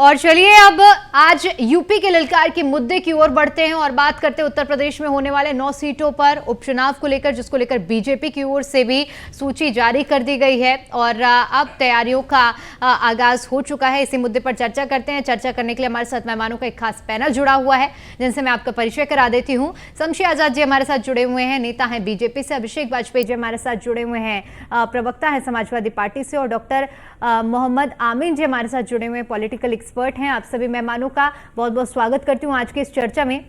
और चलिए अब आज यूपी के ललकार के मुद्दे की ओर बढ़ते हैं और बात करते हैं उत्तर प्रदेश में होने वाले 9 सीटों पर उपचुनाव को लेकर, जिसको लेकर बीजेपी की ओर से भी सूची जारी कर दी गई है और अब तैयारियों का आगाज हो चुका है। इसी मुद्दे पर चर्चा करते हैं। चर्चा करने के लिए हमारे साथ मेहमानों का एक खास पैनल जुड़ा हुआ है, जिनसे मैं आपका परिचय करा देती हूँ। शमशी आजाद जी हमारे साथ जुड़े हुए हैं, नेता हैं बीजेपी से। अभिषेक वाजपेयी जी हमारे साथ जुड़े हुए हैं, प्रवक्ता है समाजवादी पार्टी से। और डॉक्टर मोहम्मद आमीन जी हमारे साथ जुड़े हुए हैं, पॉलिटिकल एक्सपर्ट हैं। आप सभी मेहमानों का बहुत बहुत स्वागत करती हूँ आज की इस चर्चा में।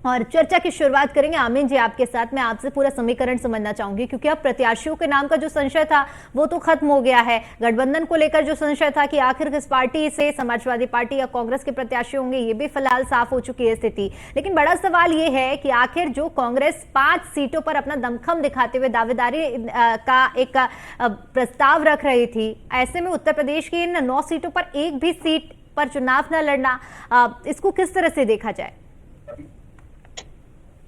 और चर्चा की शुरुआत करेंगे आमीन जी आपके साथ। मैं आपसे पूरा समीकरण समझना चाहूंगी, क्योंकि अब प्रत्याशियों के नाम का जो संशय था वो तो खत्म हो गया है। गठबंधन को लेकर जो संशय था कि आखिर किस पार्टी से समाजवादी पार्टी या कांग्रेस के प्रत्याशी होंगे, ये भी फिलहाल साफ हो चुकी है स्थिति। लेकिन बड़ा सवाल ये है कि आखिर जो कांग्रेस 5 सीटों पर अपना दमखम दिखाते हुए दावेदारी का एक प्रस्ताव रख रही थी, ऐसे में उत्तर प्रदेश की इन 9 सीटों पर एक भी सीट पर चुनाव न लड़ना, इसको किस तरह से देखा जाए?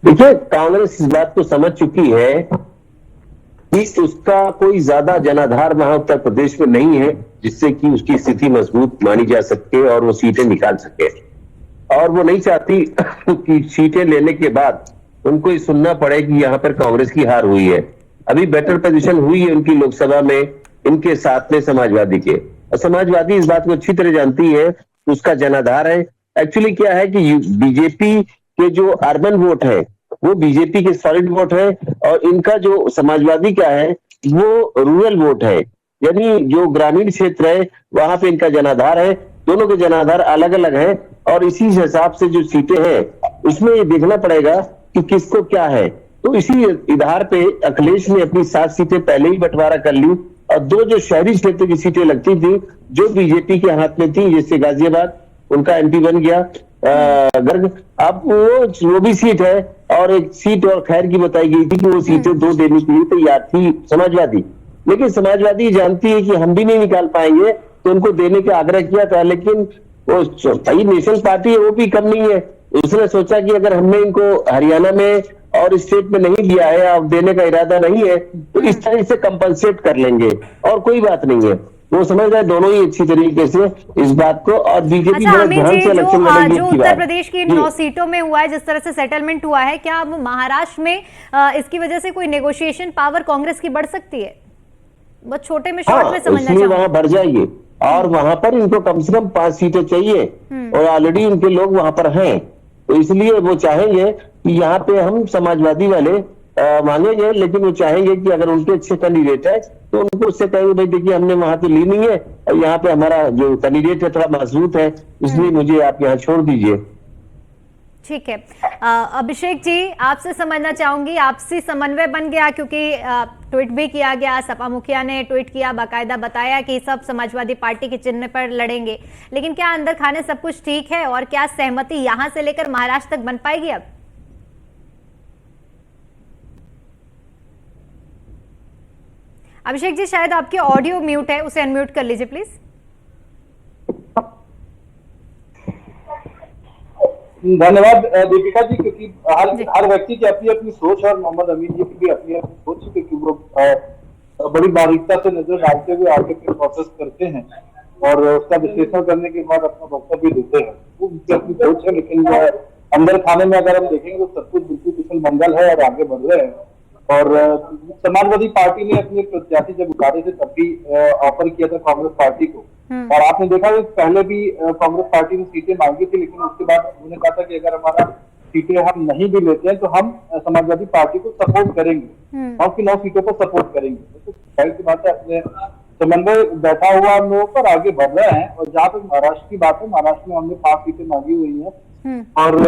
देखिए, कांग्रेस इस बात को समझ चुकी है कि उसका कोई ज्यादा जनाधार वहां उत्तर प्रदेश में नहीं है जिससे कि उसकी स्थिति मजबूत मानी जा सके और वो सीटें निकाल सके। और वो नहीं चाहती कि सीटें लेने के बाद उनको ये सुनना पड़े कि यहाँ पर कांग्रेस की हार हुई है। अभी बेटर पोजीशन हुई है उनकी लोकसभा में, इनके साथ में समाजवादी के। और समाजवादी इस बात को अच्छी तरह जानती है, उसका जनाधार है। एक्चुअली क्या है कि बीजेपी के जो अर्बन वोट है वो बीजेपी के सॉलिड वोट है, और इनका जो समाजवादी का है वो रूरल वोट है, यानी जो ग्रामीण क्षेत्र है वहां पे इनका जनाधार है। दोनों के जनाधार अलग अलग है, और इसी हिसाब से जो सीटें हैं उसमें ये देखना पड़ेगा कि किसको क्या है। तो इसी आधार पे अखिलेश ने अपनी 7 सीटें पहले ही बंटवारा कर ली, और 2 जो शहरी क्षेत्र की सीटें लगती थी जो बीजेपी के हाथ में थी, जैसे गाजियाबाद, उनका एमपी बन गया गर्ग। अब वो भी सीट है, और एक सीट और खैर की बताई गई थी कि वो सीटें 2 देने के लिए तैयार थी समाजवादी। लेकिन समाजवादी जानती है कि हम भी नहीं निकाल पाएंगे, तो उनको देने का आग्रह किया था। लेकिन वो सही नेशनल पार्टी है, वो भी कम नहीं है। उसने सोचा कि अगर हमने इनको हरियाणा में और स्टेट में नहीं दिया है, अब देने का इरादा नहीं है, तो इस तरह से कंपनसेट कर लेंगे और कोई बात नहीं है। वो समझ रहे दोनों ही अच्छी तरीके से इस बात को। और बीजेपी अच्छा, ध्यान से इलेक्शन लड़ेगी। जो उत्तर प्रदेश की 9 सीटों में हुआ है, जिस तरह से सेटलमेंट हुआ है, क्या अब महाराष्ट्र में इसकी वजह से कोई नेगोशिएशन पावर कांग्रेस की बढ़ सकती है? बहुत छोटे में शॉर्ट में समझना चाहिए। वहां बढ़ जाइए, और वहां पर इनको कम से कम 5 सीटें चाहिए, और ऑलरेडी इनके लोग वहां पर हैं। तो इसलिए वो चाहेंगे कि यहाँ पे हम समाजवादी वाले मांगेंगे, लेकिन वो चाहेंगे कि अगर उनके अच्छे कैंडिडेट है तो उनको उससे कहेंगे भाई देखिए हमने वहां तो ली नहीं है, और यहाँ पे हमारा जो कैंडिडेट है थोड़ा मजबूत है, इसलिए मुझे आप यहाँ छोड़ दीजिए। ठीक है, अभिषेक जी आपसे समझना चाहूंगी, आपसी समन्वय बन गया, क्योंकि ट्वीट भी किया गया, सपा मुखिया ने ट्वीट किया, बाकायदा बताया कि सब समाजवादी पार्टी के चिन्ह पर लड़ेंगे। लेकिन क्या अंदर खाने सब कुछ ठीक है, और क्या सहमति यहां से लेकर महाराष्ट्र तक बन पाएगी? अब अभिषेक जी शायद आपकी ऑडियो म्यूट है, उसे अनम्यूट कर लीजिए प्लीज। धन्यवाद दीपिका जी, क्योंकि हर व्यक्ति की अपनी अपनी सोच और मोहम्मद अमीन जी की भी अपनी अपनी सोच है, क्योंकि वो बड़ी बारीकता से नजर डालते हुए आगे के प्रोसेस करते हैं और उसका विश्लेषण करने के बाद अपना वक्तव्य देते हैं। वो उनकी अपनी सोच है, लेकिन अंदर खाने में अगर हम देखेंगे तो सब कुछ बिल्कुल कुशल मंगल है और आगे बढ़ रहे हैं। और समाजवादी पार्टी ने अपने प्रत्याशी जब उतारे थे तब भी ऑफर किया था कांग्रेस पार्टी को, और आपने देखा कि पहले भी कांग्रेस पार्टी ने सीटें मांगी थी, लेकिन उसके बाद उन्होंने कहा था कि अगर हमारा सीटें हम नहीं भी लेते हैं तो हम समाजवादी पार्टी को सपोर्ट करेंगे, हम की 9 सीटों को सपोर्ट करेंगे। तो जाहिर सी बात है अपने समन्वय बैठा हुआ हम लोगों पर आगे बढ़ रहे हैं। और जहाँ तक महाराष्ट्र की बात है, महाराष्ट्र में हमने 5 सीटें मांगी हुई है, और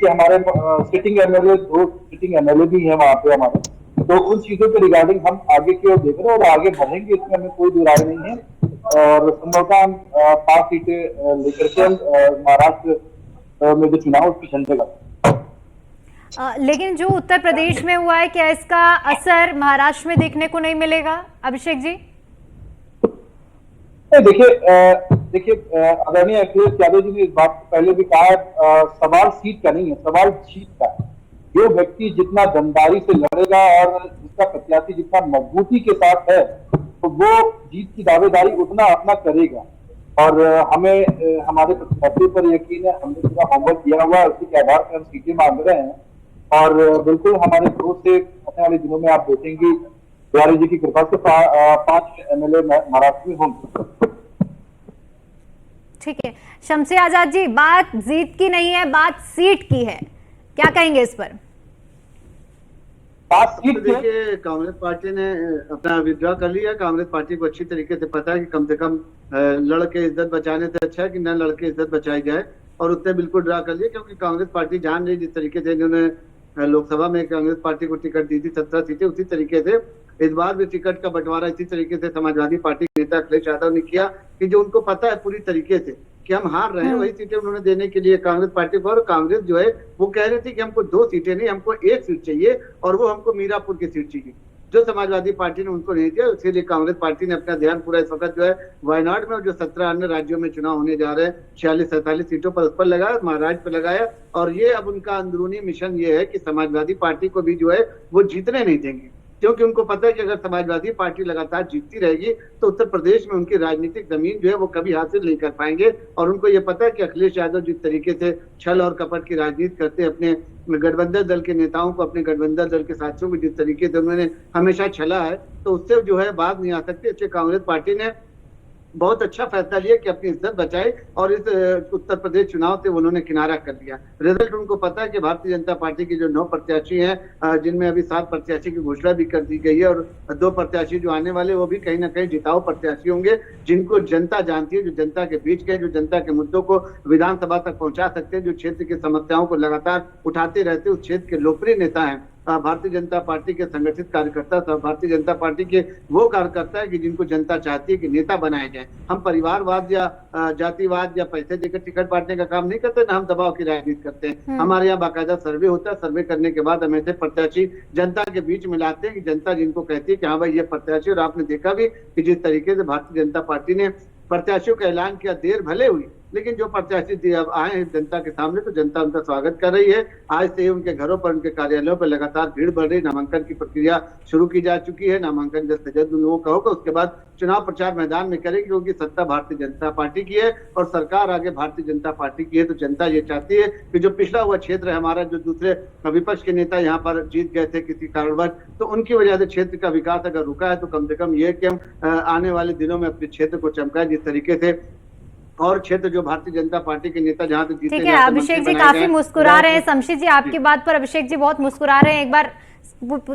हमारे सिटिंग एमएलए 2 सिटिंग एमएलए भी है वहाँ पे हमारे। तो उन चीजों के रिगार्डिंग हम आगे की ओर देख रहे हैं और आगे बढ़ेंगे, इसमें हमें कोई दो राय नहीं है। और संभवतः हम 5 सीटें लेकर के महाराष्ट्र में जो चुनाव उसकी झंडे का। लेकिन जो उत्तर प्रदेश में हुआ है, क्या इसका असर महाराष्ट्र में देखने को नहीं मिलेगा अभिषेक जी? देखिए आदरणीय अखिलेश यादव जी ने इस बात को पहले भी कहा, सवाल सीट का नहीं है, सवाल जीत का है। जो व्यक्ति जितना दमदारी से लड़ेगा और जिसका प्रत्याशी जितना मजबूती के साथ है, तो वो जीत की दावेदारी उतना अपना करेगा। और हमें हमारे प्रत्याशी पर यकीन है, हमने पूरा होमवर्क किया हुआ है, उसी के आधार पर हम सीटें मांग रहे हैं। और बिल्कुल हमारे ग्रोथ से आने वाले दिनों में आप देखेंगे तिवारी जी की कृपा से 5 MLA महाराष्ट्र में होंगे। ठीक है, शमसी आजाद जी, बात जीत की नहीं है, बात सीट की है, क्या कहेंगे इस पर? देखिए, कांग्रेस पार्टी ने अपना विड्रॉ कर लिया। कांग्रेस पार्टी को अच्छी तरीके से पता है कि कम से कम लड़के इज्जत बचाने से अच्छा है कि न लड़के इज्जत बचाई जाए, और उसने बिल्कुल ड्रा कर लिया। क्योंकि कांग्रेस पार्टी जान रही जिस तरीके से इन्होंने लोकसभा में कांग्रेस पार्टी को टिकट दी थी 17 सीटें, उसी तरीके से इस बार भी टिकट का बंटवारा इसी तरीके से समाजवादी पार्टी के नेता अखिलेश यादव ने किया कि जो उनको पता है पूरी तरीके से कि हम हार रहे हैं, वही सीटें उन्होंने देने के लिए कांग्रेस पार्टी को। और कांग्रेस जो है वो कह रही थी कि हमको 2 सीटें नहीं, हमको 1 सीट चाहिए, और वो हमको मीरापुर की सीट चाहिए, जो समाजवादी पार्टी ने उनको नहीं दिया। इसलिए कांग्रेस पार्टी ने अपना ध्यान पूरा इस वक्त जो है वायनाड में, और जो 17 अन्य राज्यों में चुनाव होने जा रहे हैं 46-47 सीटों पर, उस पर लगाया, महाराष्ट्र पर लगाया। और ये अब उनका अंदरूनी मिशन ये है कि समाजवादी पार्टी को भी जो है वो जीतने नहीं देंगे, क्योंकि उनको पता है कि अगर समाजवादी पार्टी लगातार जीतती रहेगी तो उत्तर प्रदेश में उनकी राजनीतिक जमीन जो है वो कभी हासिल नहीं कर पाएंगे। और उनको ये पता है कि अखिलेश यादव जिस तरीके से छल और कपट की राजनीति करते हैं, अपने गठबंधन दल के नेताओं को, अपने गठबंधन दल के साथियों को जिस तरीके से उन्होंने हमेशा छला है, तो उससे जो है बात नहीं आ सकती। इसलिए कांग्रेस पार्टी ने बहुत अच्छा फैसला लिया कि अपनी इज्जत बचाए, और इस उत्तर प्रदेश चुनाव से उन्होंने किनारा कर दिया। रिजल्ट उनको पता है कि भारतीय जनता पार्टी के जो 9 प्रत्याशी हैं, जिनमें अभी 7 प्रत्याशी की घोषणा भी कर दी गई है, और 2 प्रत्याशी जो आने वाले वो भी कहीं ना कहीं जिताऊ प्रत्याशी होंगे, जिनको जनता जानती है, जो जनता के बीच के, जो जनता के मुद्दों को विधानसभा तक पहुंचा सकते हैं, जो क्षेत्र की समस्याओं को लगातार उठाते रहते, उस क्षेत्र के लोकप्रिय नेता हैं। भारतीय जनता पार्टी के संगठित कार्यकर्ता, भारतीय जनता पार्टी के वो कार्यकर्ता है कि जिनको जनता चाहती है कि नेता बनाए जाए। हम परिवारवाद या जातिवाद या पैसे देकर टिकट बांटने का काम नहीं करते, ना हम दबाव की राजनीति करते हैं। हमारे यहाँ बाकायदा सर्वे होता है, सर्वे करने के बाद हम ऐसे प्रत्याशी जनता के बीच में लाते हैं कि जनता जिनको कहती है कि हाँ भाई ये प्रत्याशी। और आपने देखा भी कि जिस तरीके से भारतीय जनता पार्टी ने प्रत्याशियों का ऐलान किया, देर भले हुई, लेकिन जो प्रत्याशी अब आए हैं जनता के सामने, तो जनता उनका स्वागत कर रही है। आज से उनके घरों पर, उनके कार्यालयों पर लगातार भीड़ बढ़ रही। नामांकन की प्रक्रिया शुरू की जा चुकी है। नामांकन जल्द से जल्द उन लोगों का होगा, उसके बाद चुनाव प्रचार मैदान में करेंगे, क्योंकि सत्ता भारतीय जनता पार्टी की है और सरकार आगे भारतीय जनता पार्टी की है। तो जनता ये चाहती है कि जो पिछड़ा हुआ क्षेत्र है हमारा, जो दूसरे विपक्ष के नेता यहाँ पर जीत गए थे किसी कारणवश, तो उनकी वजह से क्षेत्र का विकास अगर रुका है, तो कम से कम ये कि हम आने वाले दिनों में अपने क्षेत्र को चमकाए, जिस तरीके से और क्षेत्र जो भारतीय जनता पार्टी के नेता जहां तक जीते। ठीक है, अभिषेक जी काफी मुस्कुरा रहे हैं। शमशी जी, आपकी बात पर अभिषेक जी बहुत मुस्कुरा रहे हैं। एक बार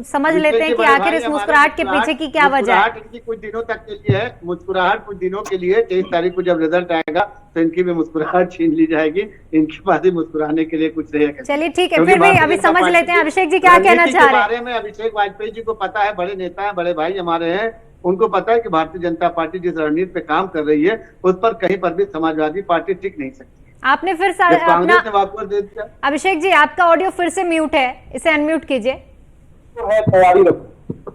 समझ लेते हैं कि आखिर इस मुस्कुराहट के पीछे की क्या वजह है। इनकी कुछ दिनों तक के लिए है, मुस्कुराहट कुछ दिनों के लिए। 23 तारीख को जब रिजल्ट आएगा तो इनकी भी मुस्कुराहट छीन ली जाएगी, इनके पास ही मुस्कुराने के लिए कुछ रहेगा। चलिए ठीक है, फिर भी अभी समझ लेते हैं अभिषेक जी क्या कहना चाह रहे हैं। बारे में अभिषेक वाजपेयी जी को पता है, बड़े नेता है, बड़े भाई हमारे हैं, उनको पता है कि भारतीय जनता पार्टी जिस रणनीति पे काम कर रही है उस पर कहीं पर भी समाजवादी पार्टी टिक नहीं सकती। आपने फिर अपना अभिषेक जी, आपका ऑडियो फिर से म्यूट है, इसे अनम्यूट कीजिए। तो है तैयारी रखो,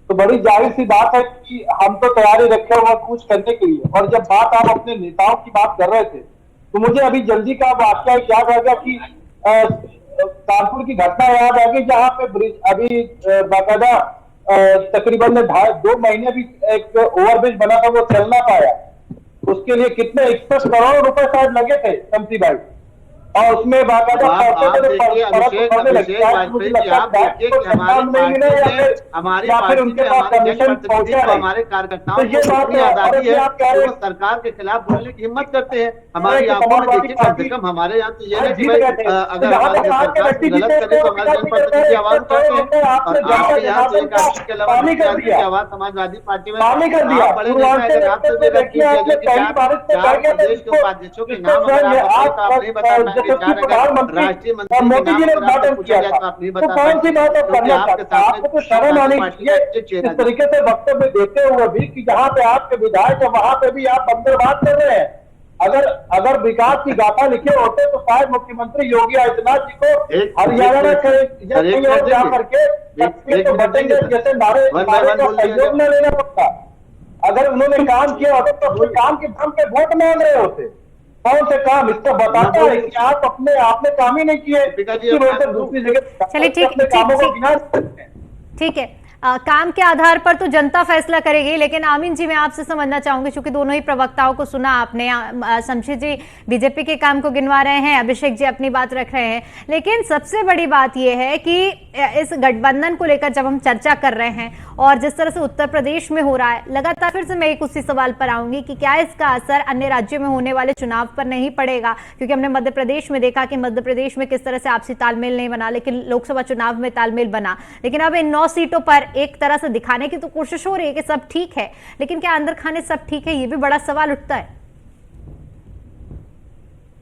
तो बड़ी जाहिर सी बात है कि हम तो तैयारी रखे हुए कुछ करने के लिए। और जब बात आप अपने नेताओं की बात कर रहे थे, तो मुझे अभी जल्दी का वाकया याद आ गया कि कानपुर की घटना याद आ गई, जहाँ पे ब्रिज अभी बाकायदा तकरीबन 2 महीने भी एक ओवरब्रिज बना था, वो चल ना पाया। उसके लिए कितने 61 करोड़ रुपए शायद लगे थे शमशी भाई, और उसमें बाकायदा हमारे कार्यकर्ताओं को इतनी आजादी है कि वो सरकार के खिलाफ बोलने की हिम्मत करते हैं। हमारी आंखों में देखिए, कम से कम हमारे यहाँ तो ये है कि भाई अगर हमारी सरकार गलत करे तो हमारे जनप्रतिनिधि की आवाज उठाते हैं, और आपके यहाँ से एक आदमी के अलावा की आवाज समाजवादी पार्टी में बड़े नेता आपसे प्रदेश के उपाध्यक्षों के नाम आप नहीं बता राष्ट्रीय मंत्री मोदी जी ने उद्घाटन किया था, तो कौन सी बात आप करना चाहते हैं? आपको तो शर्म आनी चाहिए इस तरीके से वक्तव्य देते हुए भी कि जहाँ पे आपके विधायक है वहां पे भी आप बंदरबाद कर रहे हैं। अगर विकास की गाथा लिखे होते तो शायद मुख्यमंत्री योगी आदित्यनाथ जी को हरियाणा में जा करके तो बचेंगे जैसे नारे का सहयोग न लेना पड़ता। अगर उन्होंने काम किया होता तो अपने काम के दम पे वोट मांग रहे होते। कौन से काम इसको बताता है कि आप अपने आपने काम ही नहीं किए, दूसरी जगह चलिए ठीक है। काम के आधार पर तो जनता फैसला करेगी, लेकिन आमीन जी मैं आपसे समझना चाहूंगी, क्योंकि दोनों ही प्रवक्ताओं को सुना आपने, शमशेर जी बीजेपी के काम को गिनवा रहे हैं, अभिषेक जी अपनी बात रख रहे हैं, लेकिन सबसे बड़ी बात यह है कि इस गठबंधन को लेकर जब हम चर्चा कर रहे हैं और जिस तरह से उत्तर प्रदेश में हो रहा है लगातार, फिर से मैं एक उसी सवाल पर आऊंगी कि क्या इसका असर अन्य राज्यों में होने वाले चुनाव पर नहीं पड़ेगा, क्योंकि हमने मध्य प्रदेश में देखा कि मध्य प्रदेश में किस तरह से आपसी तालमेल नहीं बना, लेकिन लोकसभा चुनाव में तालमेल बना। लेकिन अब इन 9 सीटों पर एक तरह से दिखाने की तो कोशिश हो रही है कि सब ठीक है, लेकिन क्या अंदर खाने सब ठीक है, ये भी बड़ा सवाल उठता है।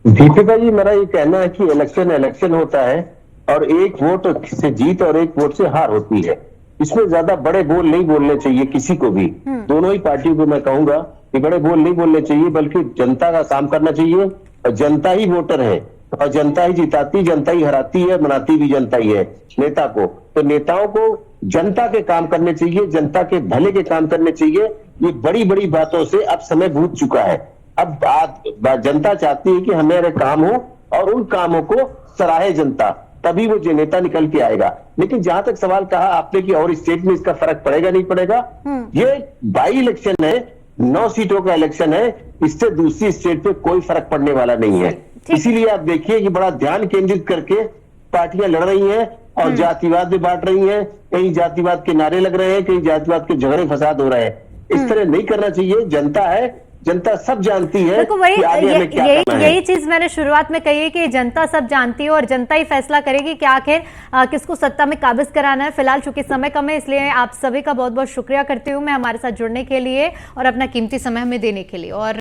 दीपिका जी, मेरा ये कहना है कि इलेक्शन होता है और एक वोट से जीत और एक वोट से हार होती है। इसमें ज्यादा बड़े बोल नहीं बोलने चाहिए किसी को भी। दोनों ही पार्टियों को मैं कहूंगा कि बड़े बोल नहीं बोलने चाहिए, बल्कि जनता का काम करना चाहिए। और जनता ही वोटर है और जनता ही जिताती, जनता ही हराती है, बनाती भी जनता ही है नेता को। तो नेताओं को जनता के काम करने चाहिए, जनता के भले के काम करने चाहिए। ये बड़ी बड़ी बातों से अब समय बीत चुका है। अब जनता चाहती है कि हमारे काम हो और उन कामों को सराहे जनता, तभी वो जो नेता निकल के आएगा। लेकिन जहां तक सवाल कहा आपने कि और स्टेट में इसका फर्क पड़ेगा नहीं पड़ेगा, ये बाई इलेक्शन है, 9 सीटों का इलेक्शन है, इससे दूसरी स्टेट पे कोई फर्क पड़ने वाला नहीं है। इसीलिए आप देखिए कि बड़ा ध्यान केंद्रित करके पार्टियां लड़ रही हैं और जातिवाद में बांट रही हैं। कहीं जातिवाद के नारे लग रहे हैं, कहीं जातिवाद के झगड़े फसाद हो रहे हैं। इस तरह नहीं करना चाहिए। जनता है, जनता सब जानती है कि आगे हमें क्या करना है। यही चीज मैंने शुरुआत में कही है कि जनता सब जानती है और जनता ही फैसला करेगी कि आखिर किसको सत्ता में काबिज कराना है। फिलहाल चूंकि समय कम है, इसलिए आप सभी का बहुत बहुत शुक्रिया करती हूँ मैं हमारे साथ जुड़ने के लिए और अपना कीमती समय हमें देने के लिए। और